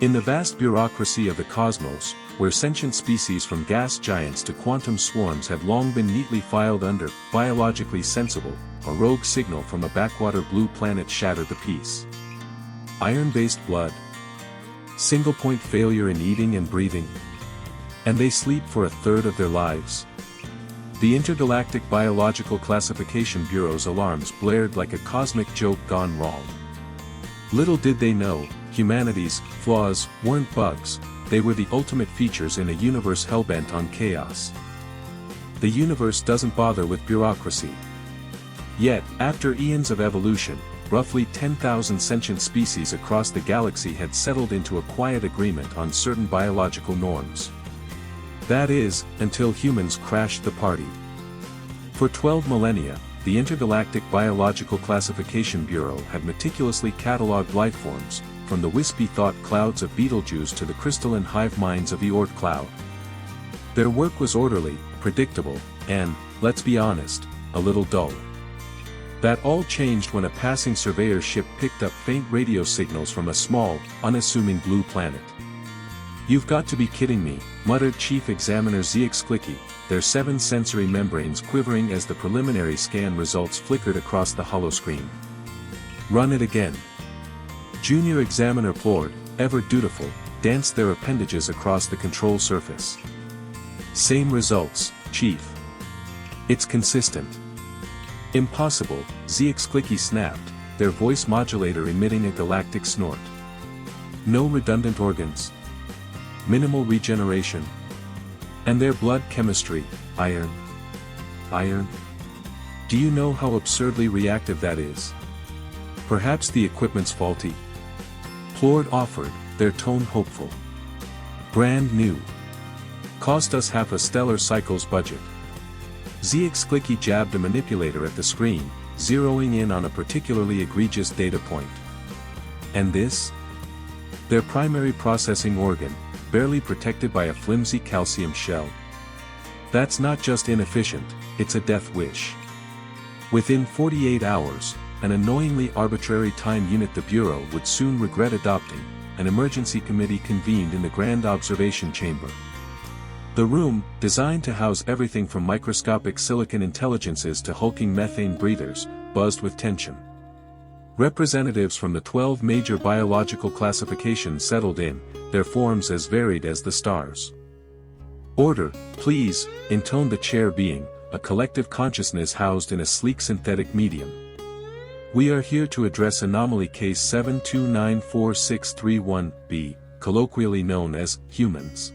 In the vast bureaucracy of the cosmos, where sentient species from gas giants to quantum swarms had long been neatly filed under, biologically sensible, a rogue signal from a backwater blue planet shattered the peace. Iron-based blood. Single-point failure in eating and breathing. And they sleep for a third of their lives. The Intergalactic Biological Classification Bureau's alarms blared like a cosmic joke gone wrong. Little did they know, humanity's flaws weren't bugs, they were the ultimate features in a universe hellbent on chaos. The universe doesn't bother with bureaucracy. Yet, after eons of evolution, roughly 10,000 sentient species across the galaxy had settled into a quiet agreement on certain biological norms. That is, until humans crashed the party. For 12 millennia, the Intergalactic Biological Classification Bureau had meticulously catalogued lifeforms, from the wispy thought clouds of Betelgeuse to the crystalline hive minds of the Oort cloud. Their work was orderly, predictable, and, let's be honest, a little dull. That all changed when a passing surveyor ship picked up faint radio signals from a small, unassuming blue planet. "You've got to be kidding me," muttered Chief Examiner Zixklicki, their 7 sensory membranes quivering as the preliminary scan results flickered across the holoscreen. "Run it again." Junior Examiner Plord, ever dutiful, danced their appendages across the control surface. "Same results, Chief. It's consistent." "Impossible," Zixklicki snapped, their voice modulator emitting a galactic snort. "No redundant organs. Minimal regeneration. And their blood chemistry, iron. Iron? Do you know how absurdly reactive that is? Perhaps the equipment's faulty?" Plord offered, their tone hopeful. "Brand new. Cost us half a stellar cycle's budget." Zixklicki jabbed a manipulator at the screen, zeroing in on a particularly egregious data point. "And this? Their primary processing organ, barely protected by a flimsy calcium shell. That's not just inefficient, it's a death wish." Within 48 hours, an annoyingly arbitrary time unit the Bureau would soon regret adopting, an emergency committee convened in the Grand Observation Chamber. The room, designed to house everything from microscopic silicon intelligences to hulking methane breathers, buzzed with tension. Representatives from the 12 major biological classifications settled in, their forms as varied as the stars. "Order, please," intoned the chair being, a collective consciousness housed in a sleek synthetic medium. "We are here to address anomaly case 7294631b, colloquially known as humans."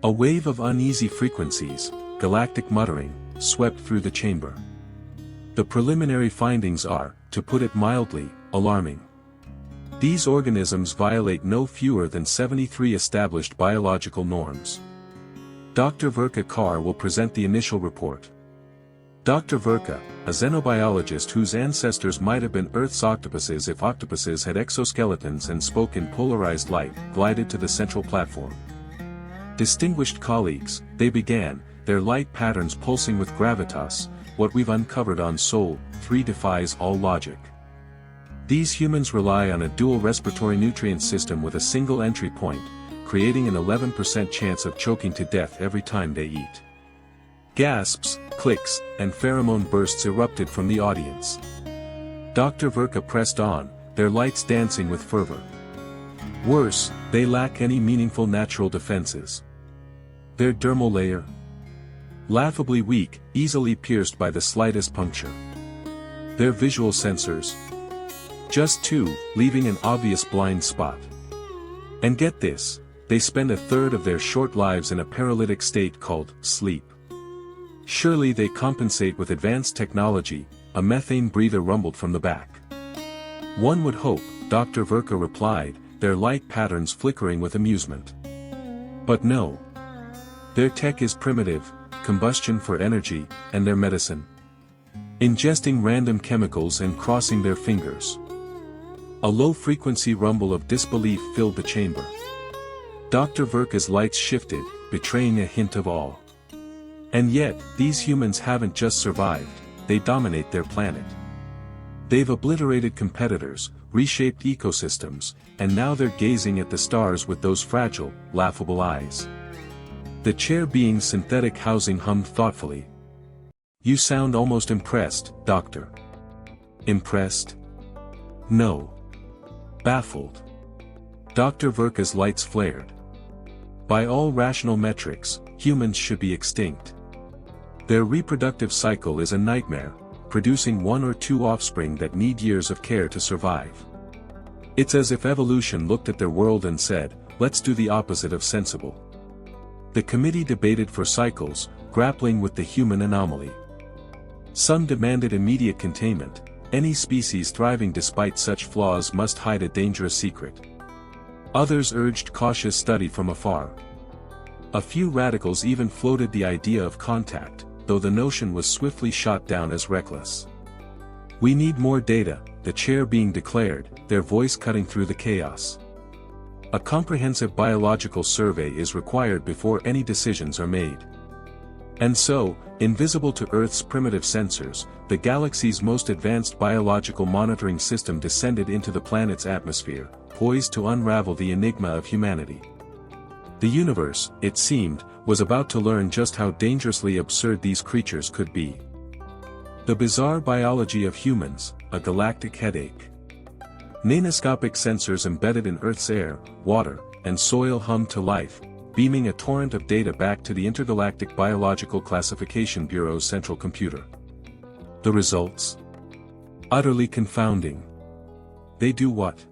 A wave of uneasy frequencies, galactic muttering, swept through the chamber. "The preliminary findings are, to put it mildly, alarming. These organisms violate no fewer than 73 established biological norms." Dr. Verka Carr will present the initial report. Dr. Verka, a xenobiologist whose ancestors might have been Earth's octopuses if octopuses had exoskeletons and spoke in polarized light, glided to the central platform. "Distinguished colleagues," they began, their light patterns pulsing with gravitas, "what we've uncovered on Sol 3 defies all logic. These humans rely on a dual respiratory nutrient system with a single entry point, creating an 11% chance of choking to death every time they eat." Gasps, clicks, and pheromone bursts erupted from the audience. Dr. Verka pressed on, their lights dancing with fervor. "Worse, they lack any meaningful natural defenses. Their dermal layer? Laughably weak, easily pierced by the slightest puncture. Their visual sensors? Just 2, leaving an obvious blind spot. And get this, they spend a third of their short lives in a paralytic state called sleep. Surely they compensate with advanced technology," a methane breather rumbled from the back. "One would hope," Dr. Verka replied, their light patterns flickering with amusement. "But no. Their tech is primitive, combustion for energy, and their medicine. Ingesting random chemicals and crossing their fingers." A low-frequency rumble of disbelief filled the chamber. Dr. Verka's lights shifted, betraying a hint of awe. "And yet, these humans haven't just survived, they dominate their planet. They've obliterated competitors, reshaped ecosystems, and now they're gazing at the stars with those fragile, laughable eyes. The chair being's synthetic housing hummed thoughtfully. "You sound almost impressed, Doctor." "Impressed? No. Baffled." Dr. Verka's lights flared. "By all rational metrics, humans should be extinct. Their reproductive cycle is a nightmare, producing one or two offspring that need years of care to survive. It's as if evolution looked at their world and said, let's do the opposite of sensible." The committee debated for cycles, grappling with the human anomaly. Some demanded immediate containment. Any species thriving despite such flaws must hide a dangerous secret. Others urged cautious study from afar. A few radicals even floated the idea of contact, though the notion was swiftly shot down as reckless. "We need more data," the chair being declared, their voice cutting through the chaos. "A comprehensive biological survey is required before any decisions are made." And so, invisible to Earth's primitive sensors, the galaxy's most advanced biological monitoring system descended into the planet's atmosphere, poised to unravel the enigma of humanity. The universe, it seemed, was about to learn just how dangerously absurd these creatures could be. The bizarre biology of humans, a galactic headache. Nanoscopic sensors embedded in Earth's air, water, and soil hummed to life, beaming a torrent of data back to the Intergalactic Biological Classification Bureau's central computer. The results? Utterly confounding. "They do what?"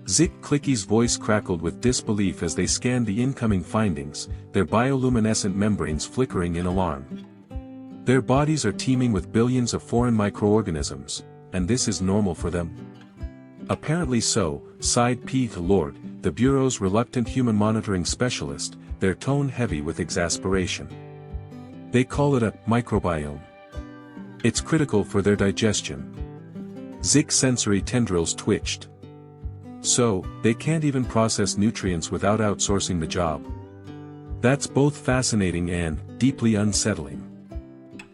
Zik Clicky's voice crackled with disbelief as they scanned the incoming findings, their bioluminescent membranes flickering in alarm. "Their bodies are teeming with billions of foreign microorganisms, and this is normal for them?" "Apparently so," sighed Pete Lord, the Bureau's reluctant human monitoring specialist, their tone heavy with exasperation. "They call it a microbiome. It's critical for their digestion." Zik's sensory tendrils twitched. "So, they can't even process nutrients without outsourcing the job. That's both fascinating and deeply unsettling."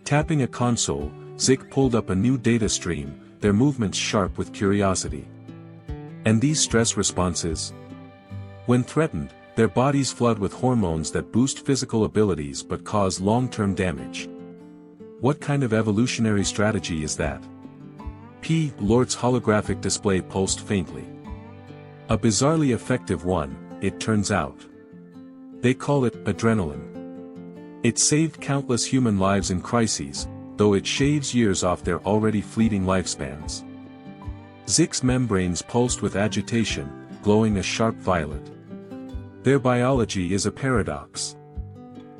Tapping a console, Zik pulled up a new data stream, their movements sharp with curiosity. "And these stress responses? When threatened, their bodies flood with hormones that boost physical abilities but cause long-term damage. What kind of evolutionary strategy is that?" P. Lord's holographic display pulsed faintly. "A bizarrely effective one, it turns out. They call it adrenaline. It saved countless human lives in crises, though it shaves years off their already fleeting lifespans." Zik's membranes pulsed with agitation, glowing a sharp violet. "Their biology is a paradox.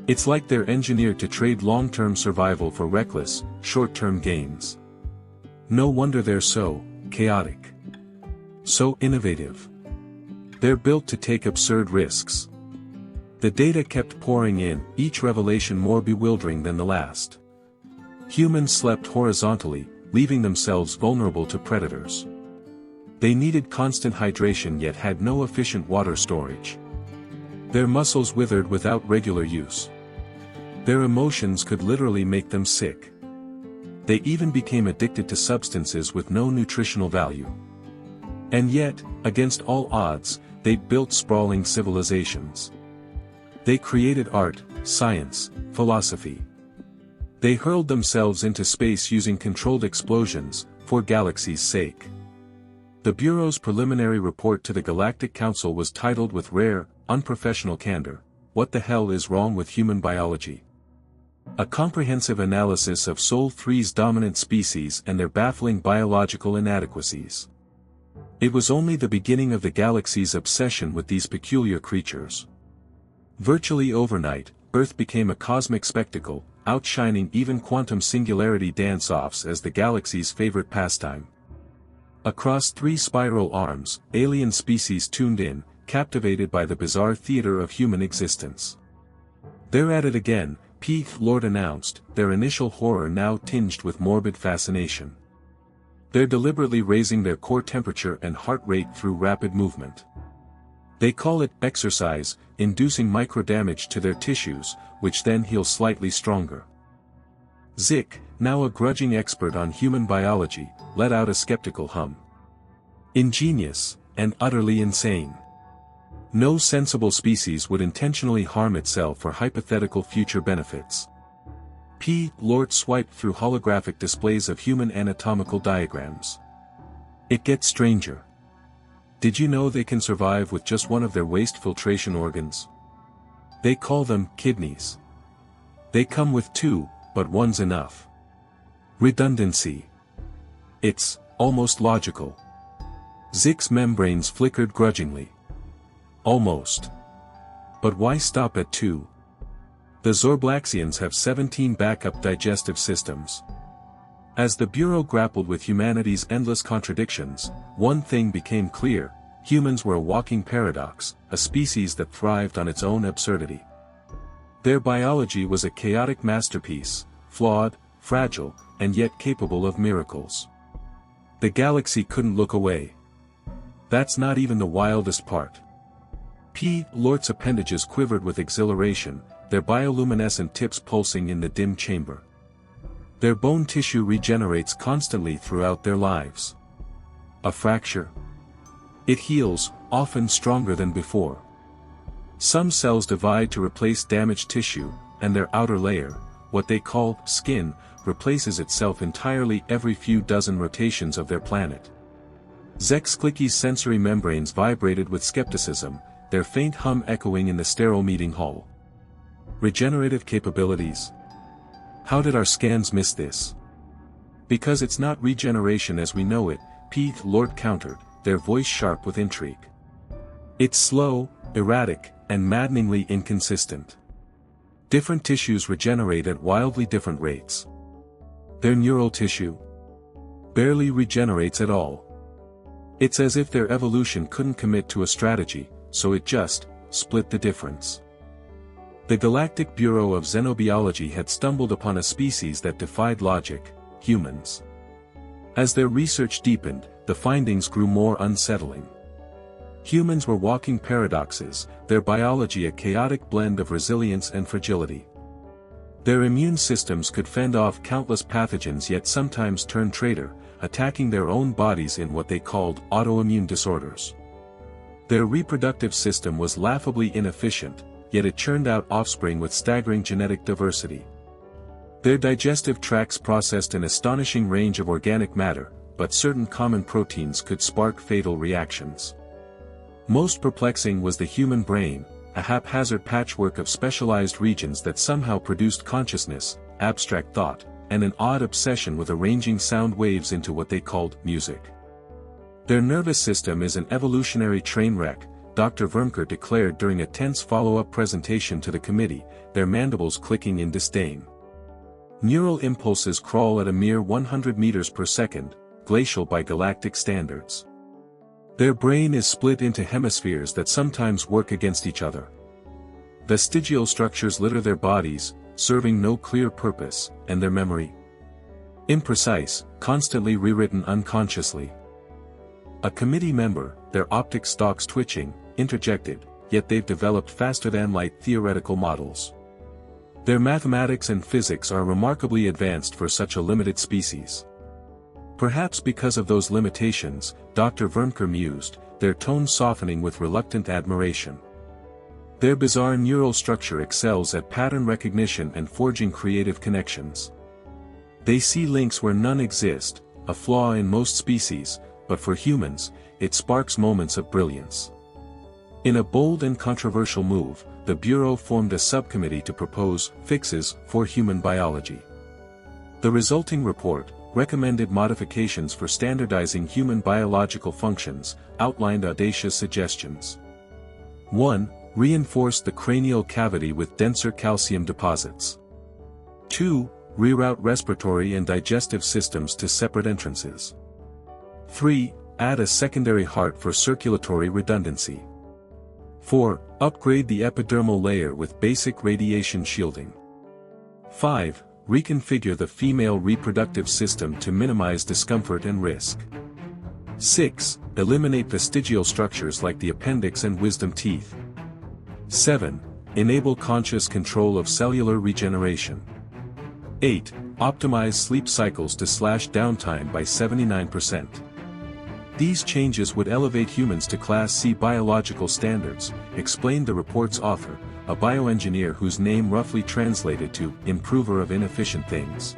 It's like they're engineered to trade long-term survival for reckless, short-term gains. No wonder they're so chaotic. So innovative. They're built to take absurd risks." The data kept pouring in, each revelation more bewildering than the last. Humans slept horizontally, leaving themselves vulnerable to predators. They needed constant hydration yet had no efficient water storage. Their muscles withered without regular use. Their emotions could literally make them sick. They even became addicted to substances with no nutritional value. And yet, against all odds, they built sprawling civilizations. They created art, science, philosophy. They hurled themselves into space using controlled explosions, for galaxy's sake. The Bureau's preliminary report to the Galactic Council was titled with rare, unprofessional candor, "What the hell is wrong with human biology?" A comprehensive analysis of Sol 3's dominant species and their baffling biological inadequacies. It was only the beginning of the galaxy's obsession with these peculiar creatures. Virtually overnight, Earth became a cosmic spectacle, outshining even quantum singularity dance-offs as the galaxy's favorite pastime. Across 3 spiral arms, alien species tuned in, captivated by the bizarre theater of human existence. "They're at it again," P. Lord announced, their initial horror now tinged with morbid fascination. "They're deliberately raising their core temperature and heart rate through rapid movement. They call it exercise, inducing microdamage to their tissues, which then heal slightly stronger." Zik, now a grudging expert on human biology, let out a skeptical hum. Ingenious, and utterly insane. No sensible species would intentionally harm itself for hypothetical future benefits. P. Lort swiped through holographic displays of human anatomical diagrams. It gets stranger. Did you know they can survive with just one of their waste filtration organs? They call them kidneys. They come with two, but one's enough. Redundancy. It's almost logical. Zix's membranes flickered grudgingly. Almost. But why stop at 2? The Zorblaxians have 17 backup digestive systems. As the Bureau grappled with humanity's endless contradictions, one thing became clear: humans were a walking paradox, a species that thrived on its own absurdity. Their biology was a chaotic masterpiece, flawed, fragile, and yet capable of miracles. The galaxy couldn't look away. That's not even the wildest part. P. Lort's appendages quivered with exhilaration, their bioluminescent tips pulsing in the dim chamber. Their bone tissue regenerates constantly throughout their lives. A fracture? It heals, often stronger than before. Some cells divide to replace damaged tissue, and their outer layer, what they call skin, replaces itself entirely every few dozen rotations of their planet. Zexclicky's sensory membranes vibrated with skepticism, their faint hum echoing in the sterile meeting hall. Regenerative capabilities? How did our scans miss this? Because it's not regeneration as we know it, P. Lort countered, their voice sharp with intrigue. It's slow, erratic, and maddeningly inconsistent. Different tissues regenerate at wildly different rates. Their neural tissue barely regenerates at all. It's as if their evolution couldn't commit to a strategy, so it just split the difference. The Galactic Bureau of Xenobiology had stumbled upon a species that defied logic: humans. As their research deepened, the findings grew more unsettling. Humans were walking paradoxes, their biology a chaotic blend of resilience and fragility. Their immune systems could fend off countless pathogens yet sometimes turn traitor, attacking their own bodies in what they called autoimmune disorders. Their reproductive system was laughably inefficient, yet it churned out offspring with staggering genetic diversity. Their digestive tracts processed an astonishing range of organic matter, but certain common proteins could spark fatal reactions. Most perplexing was the human brain, a haphazard patchwork of specialized regions that somehow produced consciousness, abstract thought, and an odd obsession with arranging sound waves into what they called music. Their nervous system is an evolutionary train wreck, Dr. Vermker declared during a tense follow-up presentation to the committee, their mandibles clicking in disdain. Neural impulses crawl at a mere 100 meters per second, glacial by galactic standards. Their brain is split into hemispheres that sometimes work against each other. Vestigial structures litter their bodies, serving no clear purpose, and their memory? Imprecise, constantly rewritten unconsciously. A committee member, their optic stalks twitching, interjected, yet they've developed faster-than-light theoretical models. Their mathematics and physics are remarkably advanced for such a limited species. Perhaps because of those limitations, Dr. Vermker mused, their tone softening with reluctant admiration. Their bizarre neural structure excels at pattern recognition and forging creative connections. They see links where none exist, a flaw in most species, but for humans, it sparks moments of brilliance. In a bold and controversial move, the Bureau formed a subcommittee to propose fixes for human biology. The resulting report, recommended modifications for standardizing human biological functions, outlined audacious suggestions. 1. Reinforce the cranial cavity with denser calcium deposits. 2. Reroute respiratory and digestive systems to separate entrances. 3. Add a secondary heart for circulatory redundancy. 4. Upgrade the epidermal layer with basic radiation shielding. 5. Reconfigure the female reproductive system to minimize discomfort and risk. 6. Eliminate vestigial structures like the appendix and wisdom teeth. 7. Enable conscious control of cellular regeneration. 8. Optimize sleep cycles to slash downtime by 79%. These changes would elevate humans to Class C biological standards, explained the report's author, a bioengineer whose name roughly translated to improver of inefficient things.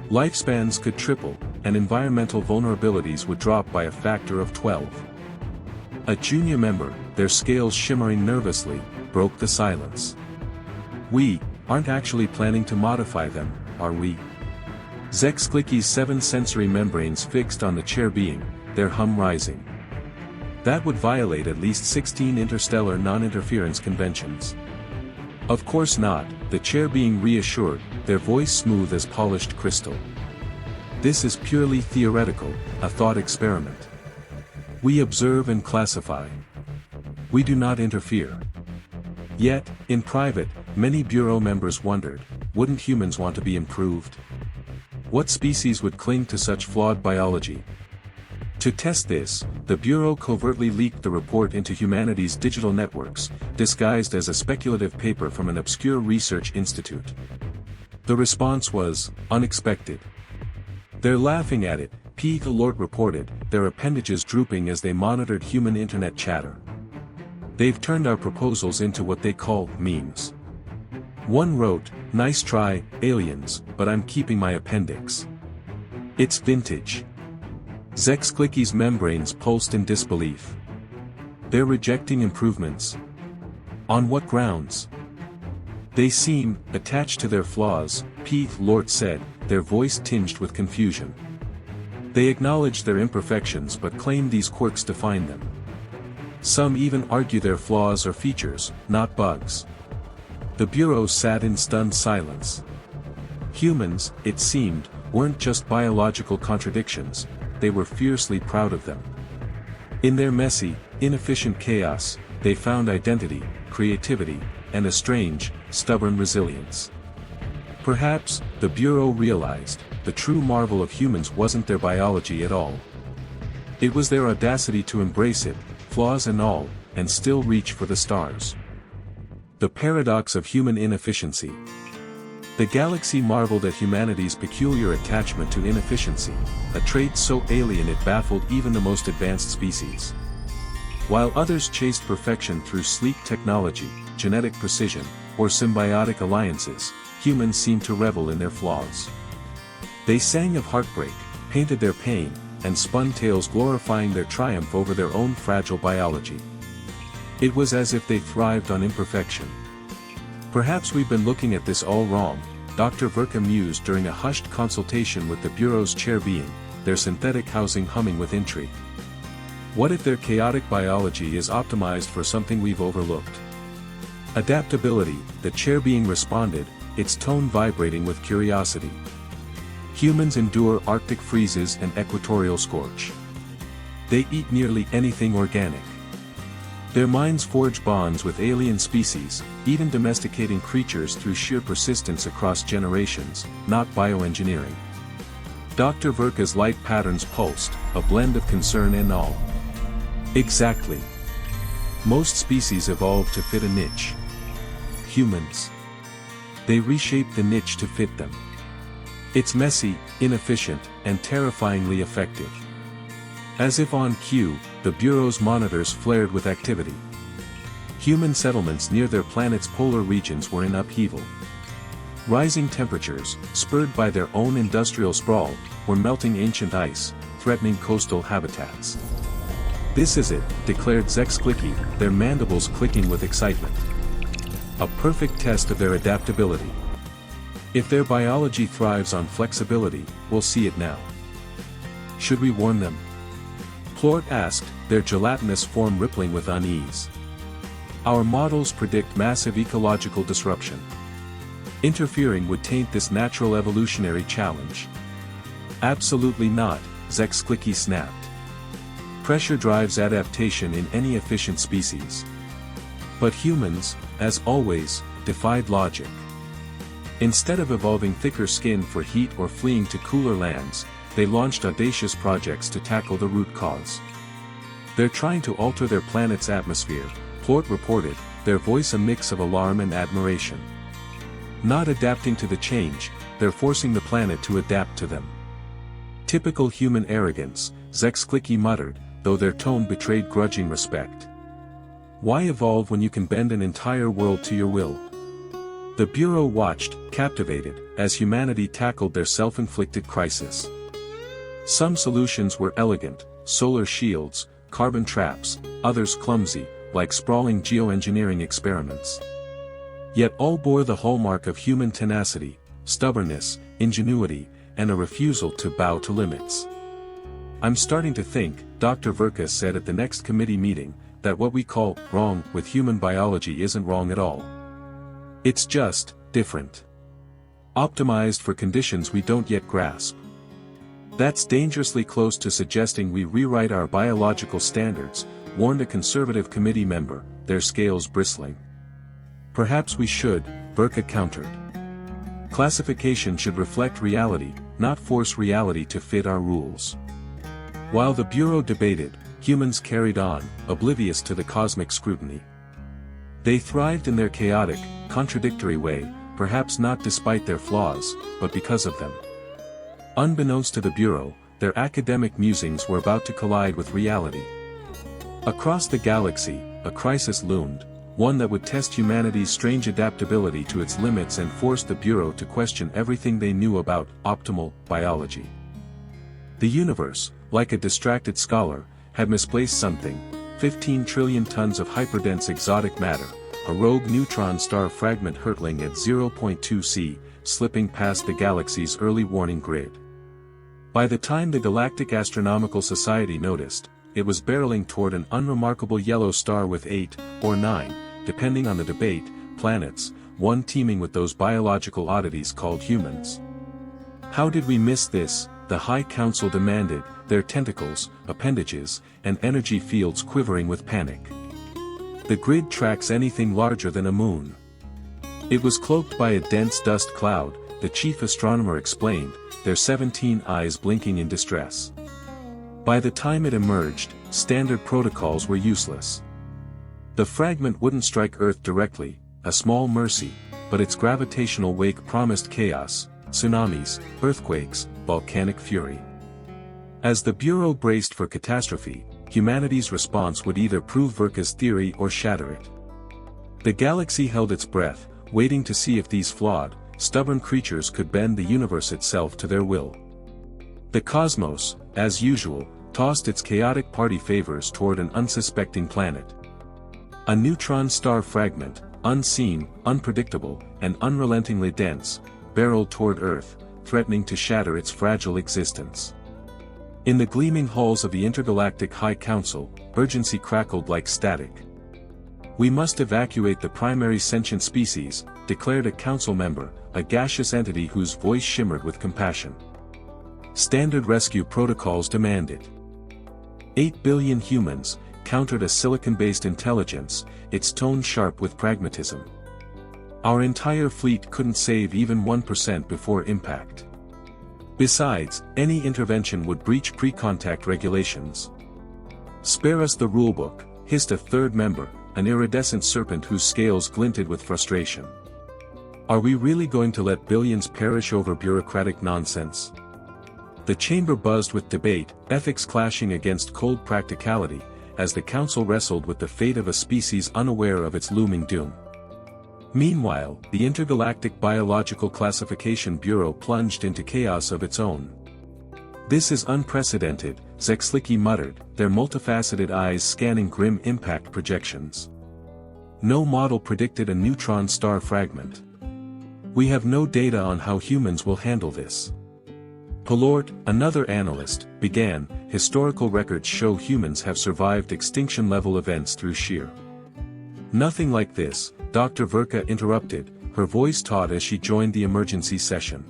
Lifespans could triple, and environmental vulnerabilities would drop by a factor of 12. A junior member, their scales shimmering nervously, broke the silence. We aren't actually planning to modify them, are we? Zexklicky's 7 sensory membranes fixed on the chair being, their hum rising. That would violate at least 16 interstellar non-interference conventions. Of course not, the chair being reassured, their voice smooth as polished crystal. This is purely theoretical, a thought experiment. We observe and classify. We do not interfere. Yet, in private, many Bureau members wondered, wouldn't humans want to be improved? What species would cling to such flawed biology? To test this, the Bureau covertly leaked the report into humanity's digital networks, disguised as a speculative paper from an obscure research institute. The response was unexpected. "They're laughing at it," Pete Alort reported, their appendages drooping as they monitored human internet chatter. "They've turned our proposals into what they call memes." One wrote, "Nice try, aliens, but I'm keeping my appendix. It's vintage." Zexklicky's membranes pulsed in disbelief. "They're rejecting improvements? On what grounds?" "They seem attached to their flaws," Pete Lort said, their voice tinged with confusion. "They acknowledge their imperfections but claim these quirks define them. Some even argue their flaws are features, not bugs." The Bureau sat in stunned silence. Humans, it seemed, weren't just biological contradictions, they were fiercely proud of them. In their messy, inefficient chaos, they found identity, creativity, and a strange, stubborn resilience. Perhaps, the Bureau realized, the true marvel of humans wasn't their biology at all. It was their audacity to embrace it, flaws and all, and still reach for the stars. The paradox of human inefficiency. The galaxy marveled at humanity's peculiar attachment to inefficiency, a trait so alien it baffled even the most advanced species. While others chased perfection through sleek technology, genetic precision, or symbiotic alliances, humans seemed to revel in their flaws. They sang of heartbreak, painted their pain, and spun tales glorifying their triumph over their own fragile biology. It was as if they thrived on imperfection. "Perhaps we've been looking at this all wrong," Dr. Verka mused during a hushed consultation with the Bureau's chair being, their synthetic housing humming with intrigue. "What if their chaotic biology is optimized for something we've overlooked?" "Adaptability," the chair being responded, its tone vibrating with curiosity. "Humans endure Arctic freezes and equatorial scorch. They eat nearly anything organic. Their minds forge bonds with alien species, even domesticating creatures through sheer persistence across generations, not bioengineering." Dr. Verka's light patterns pulsed, a blend of concern and awe. "Exactly. Most species evolved to fit a niche. Humans. They reshape the niche to fit them. It's messy, inefficient, and terrifyingly effective." As if on cue, the Bureau's monitors flared with activity. Human settlements near their planet's polar regions were in upheaval. Rising temperatures, spurred by their own industrial sprawl, were melting ancient ice, threatening coastal habitats. "This is it," declared Zexklicky, their mandibles clicking with excitement. "A perfect test of their adaptability. If their biology thrives on flexibility, we'll see it now." "Should we warn them?" Plort asked, their gelatinous form rippling with unease. "Our models predict massive ecological disruption. Interfering would taint this natural evolutionary challenge." "Absolutely not," Zexklicky snapped. "Pressure drives adaptation in any efficient species." But humans, as always, defied logic. Instead of evolving thicker skin for heat or fleeing to cooler lands, they launched audacious projects to tackle the root cause. "They're trying to alter their planet's atmosphere," Plort reported, their voice a mix of alarm and admiration. "Not adapting to the change, they're forcing the planet to adapt to them." Typical human arrogance, Zexklicki muttered, though their tone betrayed grudging respect. Why evolve when you can bend an entire world to your will? The Bureau watched, captivated, as humanity tackled their self-inflicted crisis. Some solutions were elegant, solar shields, carbon traps, others clumsy, like sprawling geoengineering experiments. Yet all bore the hallmark of human tenacity, stubbornness, ingenuity, and a refusal to bow to limits. "I'm starting to think," Dr. Verka said at the next committee meeting, "that what we call wrong with human biology isn't wrong at all. It's just different. Optimized for conditions we don't yet grasp." "That's dangerously close to suggesting we rewrite our biological standards," warned a conservative committee member, their scales bristling. "Perhaps we should," Verka countered. "Classification should reflect reality, not force reality to fit our rules." While the Bureau debated, humans carried on, oblivious to the cosmic scrutiny. They thrived in their chaotic, contradictory way, perhaps not despite their flaws, but because of them. Unbeknownst to the Bureau, their academic musings were about to collide with reality. Across the galaxy, a crisis loomed, one that would test humanity's strange adaptability to its limits and force the Bureau to question everything they knew about optimal biology. The universe, like a distracted scholar, had misplaced something: 15 trillion tons of hyperdense exotic matter, a rogue neutron star fragment hurtling at 0.2 c, slipping past the galaxy's early warning grid. By the time the Galactic Astronomical Society noticed, it was barreling toward an unremarkable yellow star with 8, or 9, depending on the debate, planets, one teeming with those biological oddities called humans. "How did we miss this?" the High Council demanded, their tentacles, appendages, and energy fields quivering with panic. "The grid tracks anything larger than a moon. It was cloaked by a dense dust cloud," the chief astronomer explained, their 17 eyes blinking in distress. By the time it emerged, standard protocols were useless. The fragment wouldn't strike Earth directly, a small mercy, but its gravitational wake promised chaos, tsunamis, earthquakes, volcanic fury. As the Bureau braced for catastrophe, humanity's response would either prove Verka's theory or shatter it. The galaxy held its breath, waiting to see if these flawed, stubborn creatures could bend the universe itself to their will. The cosmos, as usual, tossed its chaotic party favors toward an unsuspecting planet. A neutron star fragment, unseen, unpredictable, and unrelentingly dense, barreled toward Earth, threatening to shatter its fragile existence. In the gleaming halls of the Intergalactic High Council, urgency crackled like static. "We must evacuate the primary sentient species," declared a council member, a gaseous entity whose voice shimmered with compassion. Standard rescue protocols demanded. 8 billion humans, countered a silicon-based intelligence, its tone sharp with pragmatism. "Our entire fleet couldn't save even 1% before impact. Besides, any intervention would breach pre-contact regulations." "Spare us the rulebook," hissed a third member, an iridescent serpent whose scales glinted with frustration. "Are we really going to let billions perish over bureaucratic nonsense?" The chamber buzzed with debate, ethics clashing against cold practicality, as the council wrestled with the fate of a species unaware of its looming doom. Meanwhile, the Intergalactic Biological Classification Bureau plunged into chaos of its own. "This is unprecedented," Zexklicki muttered, their multifaceted eyes scanning grim impact projections. "No model predicted a neutron star fragment. We have no data on how humans will handle this." Pelort, another analyst, began, "Historical records show humans have survived extinction-level events through sheer." "Nothing like this," Dr. Verka interrupted, her voice taut as she joined the emergency session.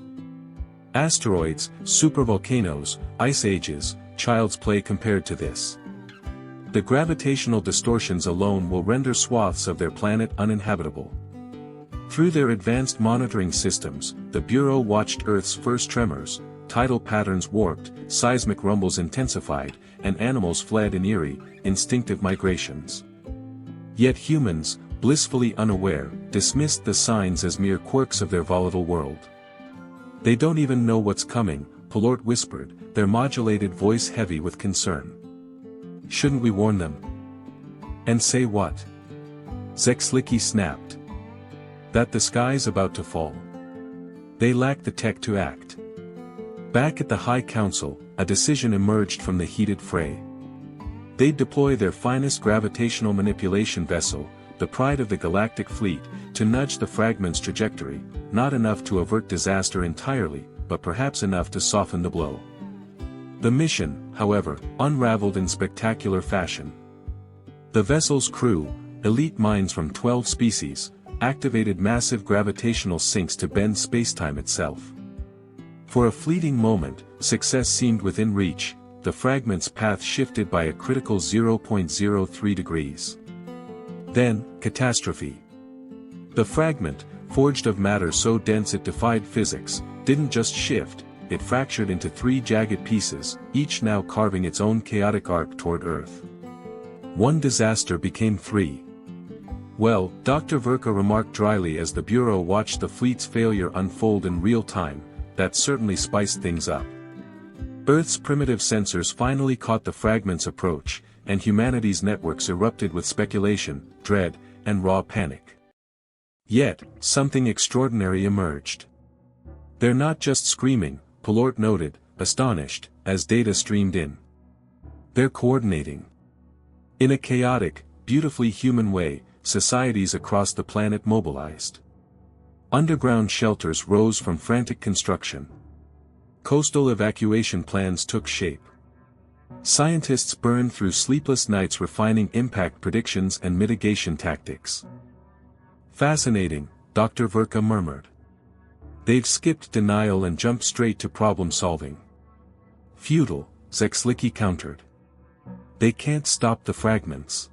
"Asteroids, supervolcanoes, ice ages, child's play compared to this. The gravitational distortions alone will render swaths of their planet uninhabitable." Through their advanced monitoring systems, the Bureau watched Earth's first tremors, tidal patterns warped, seismic rumbles intensified, and animals fled in eerie, instinctive migrations. Yet humans, blissfully unaware, dismissed the signs as mere quirks of their volatile world. "They don't even know what's coming," Pulort whispered, their modulated voice heavy with concern. "Shouldn't we warn them?" "And say what?" Zexlicki snapped. "That the sky's about to fall. They lack the tech to act." Back at the High Council, a decision emerged from the heated fray. They'd deploy their finest gravitational manipulation vessel, the pride of the galactic fleet, to nudge the fragment's trajectory, not enough to avert disaster entirely, but perhaps enough to soften the blow. The mission, however, unraveled in spectacular fashion. The vessel's crew, elite minds from 12 species, activated massive gravitational sinks to bend spacetime itself. For a fleeting moment, success seemed within reach, the fragment's path shifted by a critical 0.03 degrees. Then, catastrophe. The fragment, forged of matter so dense it defied physics, didn't just shift, it fractured into 3 jagged pieces, each now carving its own chaotic arc toward Earth. One disaster became 3. "Well," Dr. Verka remarked dryly as the Bureau watched the fleet's failure unfold in real time, "that certainly spiced things up." Earth's primitive sensors finally caught the fragment's approach, and humanity's networks erupted with speculation, dread, and raw panic. Yet, something extraordinary emerged. "They're not just screaming," Pulort noted, astonished, as data streamed in. "They're coordinating." In a chaotic, beautifully human way, societies across the planet mobilized. Underground shelters rose from frantic construction. Coastal evacuation plans took shape. Scientists burned through sleepless nights refining impact predictions and mitigation tactics. "Fascinating," Dr. Verka murmured. "They've skipped denial and jumped straight to problem solving." "Futile," Zexlicki countered. "They can't stop the fragments.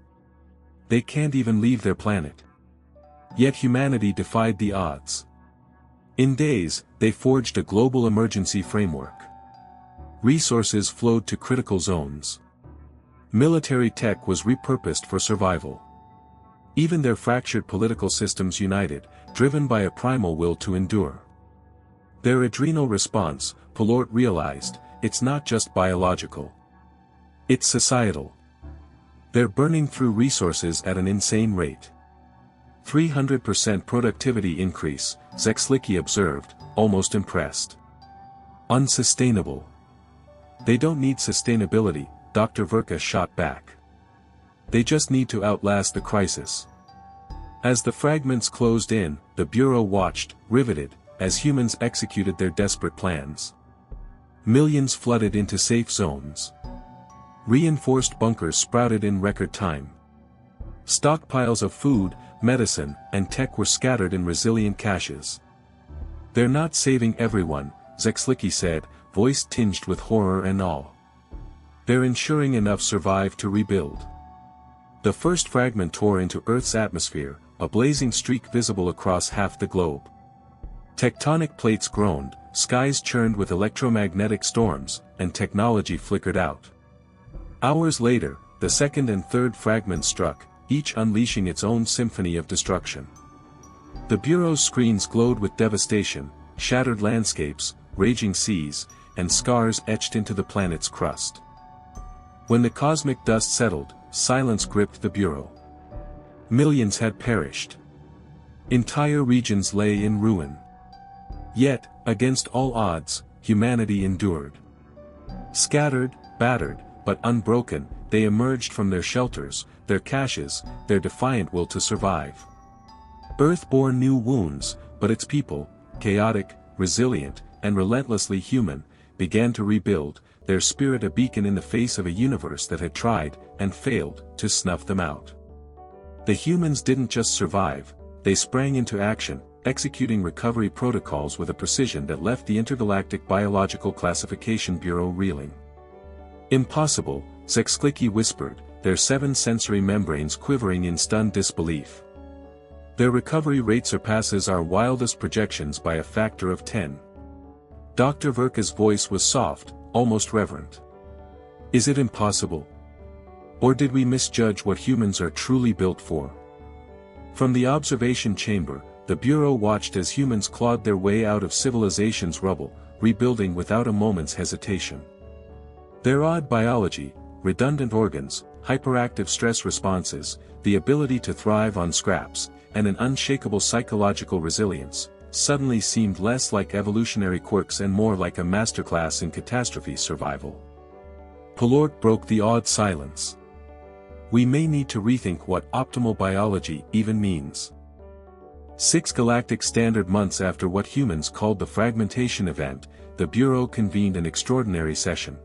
They can't even leave their planet." Yet humanity defied the odds. In days, they forged a global emergency framework. Resources flowed to critical zones. Military tech was repurposed for survival. Even their fractured political systems united, driven by a primal will to endure. Their adrenal response, Pulort realized, it's not just biological. It's societal. They're burning through resources at an insane rate. 300% productivity increase, Zexlicki observed, almost impressed. Unsustainable. They don't need sustainability, Dr. Verka shot back. They just need to outlast the crisis. As the fragments closed in, the Bureau watched, riveted, as humans executed their desperate plans. Millions flooded into safe zones. Reinforced bunkers sprouted in record time. Stockpiles of food, medicine, and tech were scattered in resilient caches. "They're not saving everyone," Zexlicki said, voice tinged with horror and awe. "They're ensuring enough survive to rebuild." The first fragment tore into Earth's atmosphere, a blazing streak visible across half the globe. Tectonic plates groaned, skies churned with electromagnetic storms, and technology flickered out. Hours later, the second and third fragments struck, each unleashing its own symphony of destruction. The Bureau's screens glowed with devastation, shattered landscapes, raging seas, and scars etched into the planet's crust. When the cosmic dust settled, silence gripped the Bureau. Millions had perished. Entire regions lay in ruin. Yet, against all odds, humanity endured. Scattered, battered, but unbroken, they emerged from their shelters, their caches, their defiant will to survive. Earth bore new wounds, but its people, chaotic, resilient, and relentlessly human, began to rebuild, their spirit a beacon in the face of a universe that had tried, and failed, to snuff them out. The humans didn't just survive, they sprang into action, executing recovery protocols with a precision that left the Intergalactic Biological Classification Bureau reeling. "Impossible," Zexlicki whispered, their 7 sensory membranes quivering in stunned disbelief. "Their recovery rate surpasses our wildest projections by a factor of 10. Dr. Verka's voice was soft, almost reverent. "Is it impossible? Or did we misjudge what humans are truly built for?" From the observation chamber, the Bureau watched as humans clawed their way out of civilization's rubble, rebuilding without a moment's hesitation. Their odd biology, redundant organs, hyperactive stress responses, the ability to thrive on scraps, and an unshakable psychological resilience, suddenly seemed less like evolutionary quirks and more like a masterclass in catastrophe survival. Pallort broke the awed silence. We may need to rethink what optimal biology even means. 6 galactic standard months after what humans called the fragmentation event, the Bureau convened an extraordinary session.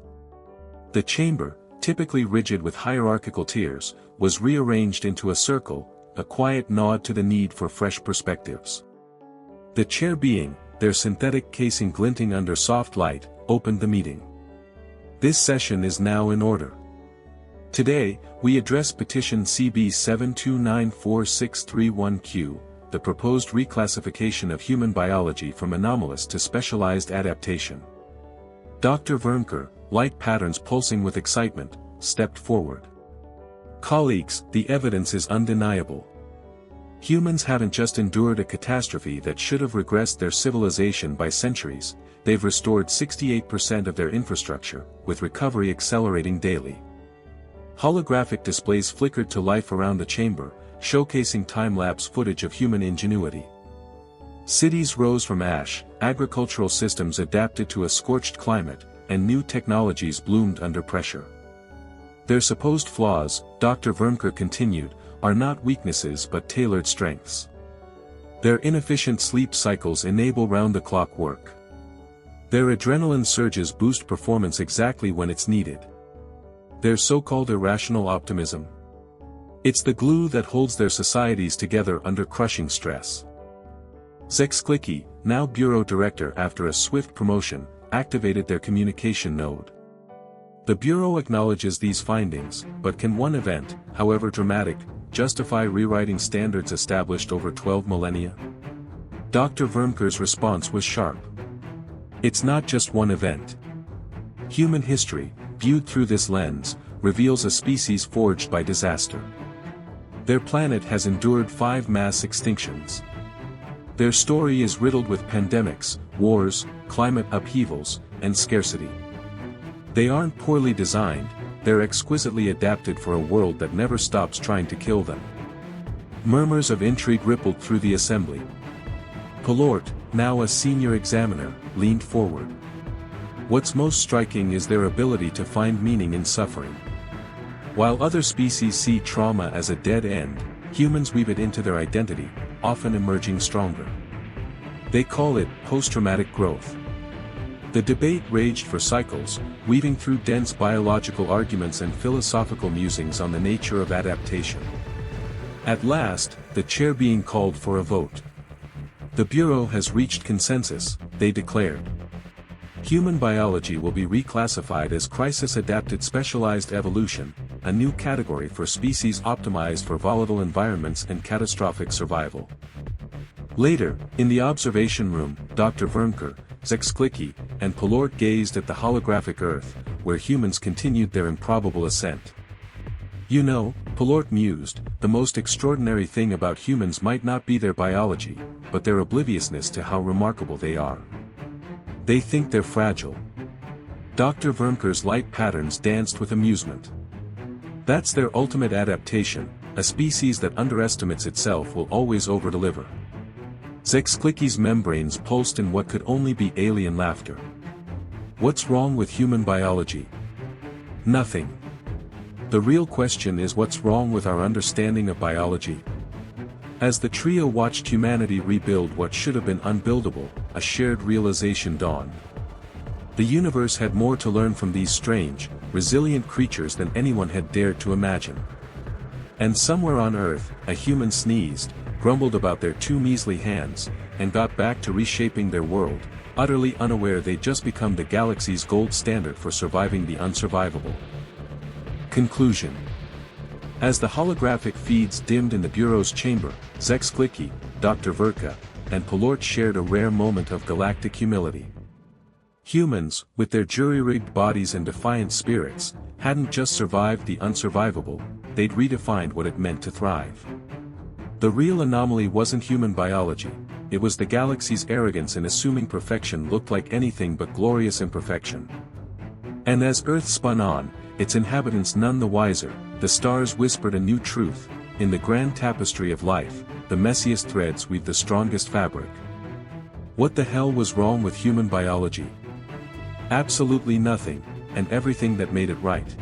The chamber, typically rigid with hierarchical tiers, was rearranged into a circle, a quiet nod to the need for fresh perspectives. The chair being, their synthetic casing glinting under soft light, opened the meeting. This session is now in order. Today, we address petition CB 7294631Q, the proposed reclassification of human biology from anomalous to specialized adaptation. Dr. Vernker, light patterns pulsing with excitement, stepped forward. Colleagues, the evidence is undeniable. Humans haven't just endured a catastrophe that should have regressed their civilization by centuries, they've restored 68% of their infrastructure, with recovery accelerating daily. Holographic displays flickered to life around the chamber, showcasing time-lapse footage of human ingenuity. Cities rose from ash, agricultural systems adapted to a scorched climate, and new technologies bloomed under pressure. Their supposed flaws, Dr. Vernker continued, are not weaknesses but tailored strengths. Their inefficient sleep cycles enable round-the-clock work. Their adrenaline surges boost performance exactly when it's needed. Their so-called irrational optimism. It's the glue that holds their societies together under crushing stress. Zexklicki, now Bureau Director after a swift promotion, activated their communication node. The Bureau acknowledges these findings, but can one event, however dramatic, justify rewriting standards established over 12 millennia? Dr. Vernker's response was sharp. It's not just one event. Human history, viewed through this lens, reveals a species forged by disaster. Their planet has endured 5 mass extinctions. Their story is riddled with pandemics, wars, climate upheavals, and scarcity. They aren't poorly designed, they're exquisitely adapted for a world that never stops trying to kill them. Murmurs of intrigue rippled through the assembly. Pallort, now a senior examiner, leaned forward. What's most striking is their ability to find meaning in suffering. While other species see trauma as a dead end, humans weave it into their identity, often emerging stronger. They call it post-traumatic growth. The debate raged for cycles, weaving through dense biological arguments and philosophical musings on the nature of adaptation. At last, the chair being called for a vote. The Bureau has reached consensus, they declared. Human biology will be reclassified as crisis-adapted specialized evolution, a new category for species optimized for volatile environments and catastrophic survival. Later, in the observation room, Dr. Vernker, Zexklicki, and Pallort gazed at the holographic Earth, where humans continued their improbable ascent. You know, Pallort mused, the most extraordinary thing about humans might not be their biology, but their obliviousness to how remarkable they are. They think they're fragile. Dr. Vernker's light patterns danced with amusement. That's their ultimate adaptation, a species that underestimates itself will always overdeliver. Zexklicki's membranes pulsed in what could only be alien laughter. What's wrong with human biology? Nothing. The real question is what's wrong with our understanding of biology? As the trio watched humanity rebuild what should have been unbuildable, a shared realization dawned. The universe had more to learn from these strange, resilient creatures than anyone had dared to imagine. And somewhere on Earth, a human sneezed, grumbled about their 2 measly hands, and got back to reshaping their world, utterly unaware they'd just become the galaxy's gold standard for surviving the unsurvivable. Conclusion. As the holographic feeds dimmed in the Bureau's chamber, Zexklicki, Dr. Vernker, and Pallort shared a rare moment of galactic humility. Humans, with their jury-rigged bodies and defiant spirits, hadn't just survived the unsurvivable, they'd redefined what it meant to thrive. The real anomaly wasn't human biology, it was the galaxy's arrogance in assuming perfection looked like anything but glorious imperfection. And as Earth spun on, its inhabitants none the wiser, the stars whispered a new truth: in the grand tapestry of life, the messiest threads weave the strongest fabric. What the hell was wrong with human biology? Absolutely nothing, and everything that made it right.